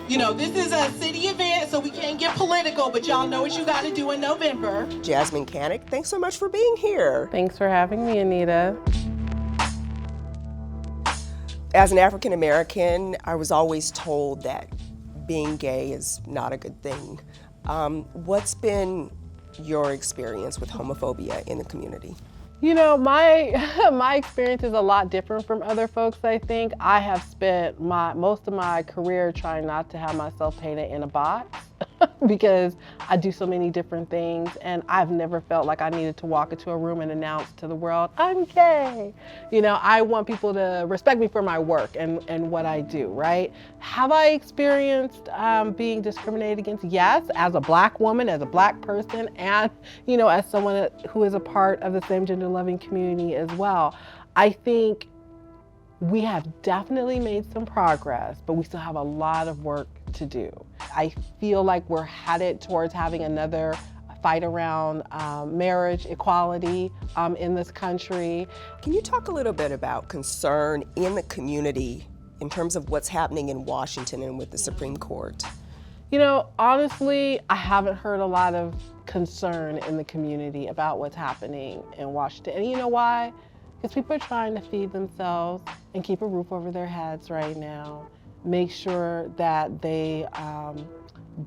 You know, this is a city event, so we can't get political, but y'all know what you got to do in November. Jasmine Canick, thanks so much for being here. Thanks for having me, Anita. As an African American, I was always told that being gay is not a good thing. What's been your experience with homophobia in the community? You know, my experience is a lot different from other folks, I think. I have spent most of my career trying not to have myself painted in a box because I do so many different things, and I've never felt like I needed to walk into a room and announce to the world, I'm gay. You know, I want people to respect me for my work and what I do, right? Have I experienced being discriminated against? Yes, as a Black woman, as a Black person, and, you know, as someone who is a part of the same gender-loving community as well. I think we have definitely made some progress, but we still have a lot of work to do. I feel like we're headed towards having another fight around marriage equality in this country. Can you talk a little bit about concern in the community in terms of what's happening in Washington and with the Supreme Court? You know, honestly, I haven't heard a lot of concern in the community about what's happening in Washington. And you know why? Because people are trying to feed themselves and keep a roof over their heads right now. Make sure that they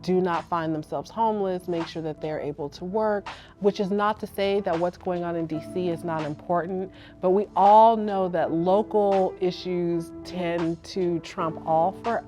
do not find themselves homeless, make sure that they're able to work, which is not to say that what's going on in DC is not important, but we all know that local issues tend to trump all for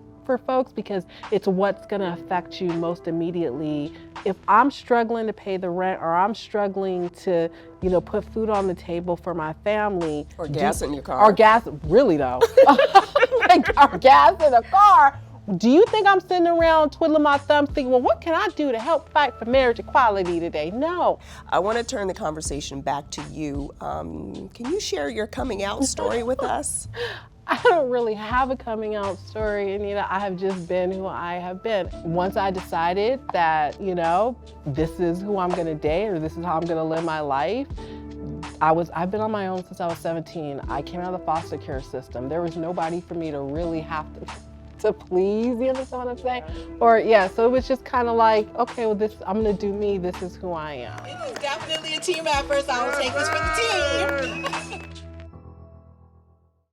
folks because it's what's gonna affect you most immediately. If I'm struggling to pay the rent or I'm struggling to, you know, put food on the table for my family. Or gas in your car. Or gas, really though. Or gas in a car. Do you think I'm sitting around twiddling my thumbs thinking, well, what can I do to help fight for marriage equality today? No. I want to turn the conversation back to you. Can you share your coming out story with us? I don't really have a coming out story, Anita. I have just been who I have been. Once I decided that, you know, this is who I'm gonna date or this is how I'm gonna live my life, I've been on my own since I was 17. I came out of the foster care system. There was nobody for me to really have to please, you understand what I'm saying? Or yeah, so it was just kind of like, okay, well I'm gonna do me, this is who I am. It was definitely a team effort, so I will take this for the team.